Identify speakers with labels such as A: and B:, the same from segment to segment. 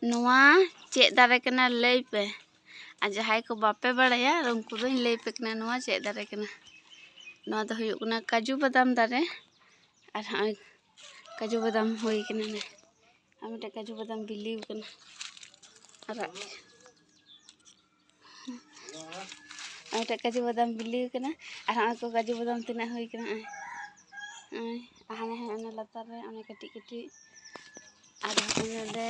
A: नोआ चेक दारे कना लई पे आ जहाय को बापे बड़ाया उनको दो लई पे कना नोआ चेक दारे कना नोआ दो हुयुग कना काजू बादाम दारे और हाय काजू बादाम होई कना ने आमिटे काजू बादाम बिलीव कना अरा आमिटे काजू बादाम बिलीव कना और हाय को काजू बादाम तना होई कना हाने हाने लतार रे ओने कटी कटी और ओने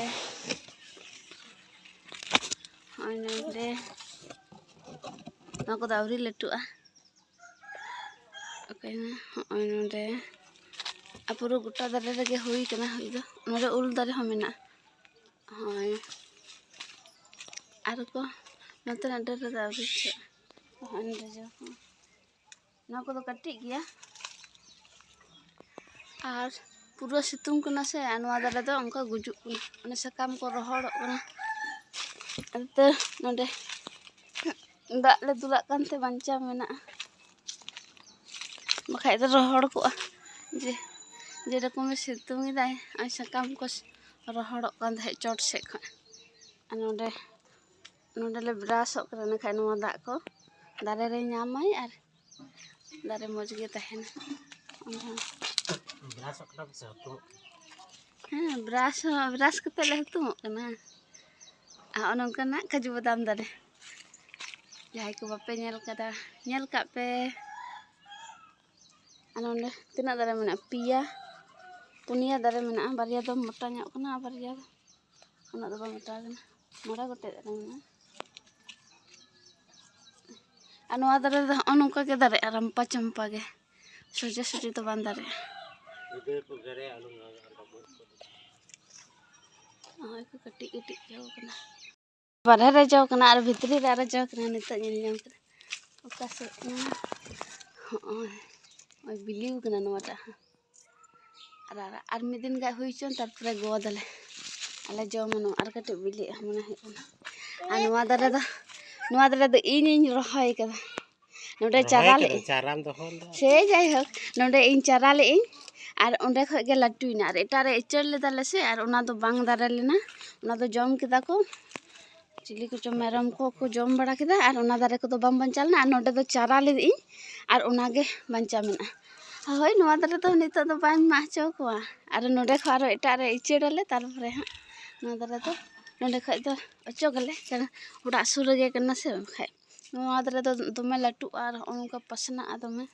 A: ओने नको दावरी लटुआ ओके ना ओने अपुरो गुटा दारे रगे हुई कना हुई दो नोरे उल दारे हो मेना हाय आर को नते ना डर दावरी छ ओने जो नको तो कटी गया और पूरा सितुंग कना से अनवा दारे दो उनका गुजु कना सकाम को रोहड़ कना तो नोडे दाग ले दुला कानते बांचा मेना बखाय तो रोहड़ को जे जे रकम सितुंग दाय आ सकाम को रोहड़ कान है चोट से ख नोडे नोडे ले ब्राश करना खाय नोवा दाग को दारे रे नामाय और दारे मज गे तहन ब्राश करना से तो हां ब्राश कते ले तो कना आ ओनकना काजू बादाम दारे जहाय को बापे नेल कदा नेल का पे अनोंडे तिना दारे मेना पिया पुनिया दारे मेना बारिया दो मोटा ᱧᱚᱜ कना बारिया उना दो मोटा कना मोड़ा गोटे दारे मेना अनवा दारे दो ओनका के दारे रंपा चंपा के सोजा सोजी तो बान दारे इधर को गरे आलू आय को कटी कटी जाओ कना बारे रे जाओ कना और भितरी रे जाओ कना नित नेल जाम कना ओका से ना ओय बिलीव कना नोटा और मिद दिन गा हुई चन तारपरे गोदले आले जमनो और कटे बिली मने है आ नोआ दारे दो इन रहाय कदा नोडे चारा ले चाराम दो होल से जाय हो नोडे इन चारा ले और ओंडे ख के लट्टुइना और एटारे इचर ले दाले से और ओना दो बांग दारे लेना ओना दो जम केदा को चिली को मेरम को जम बड़ा केदा और ओना दारे को दो बम बंचालना और नोडे दो चारा ले दी और ओना गे बंचा मेना हय नोआ दारे तो नित दो बाय माचो को और नोडे ख आरो एटारे इचेड़ले तारपरे हा नोआ दारे तो नोडे ख दो अचो गले कना उड़ा सुर गे कना से खाय नोआ दारे तो दमे लट्टु और ओनका पसना दमे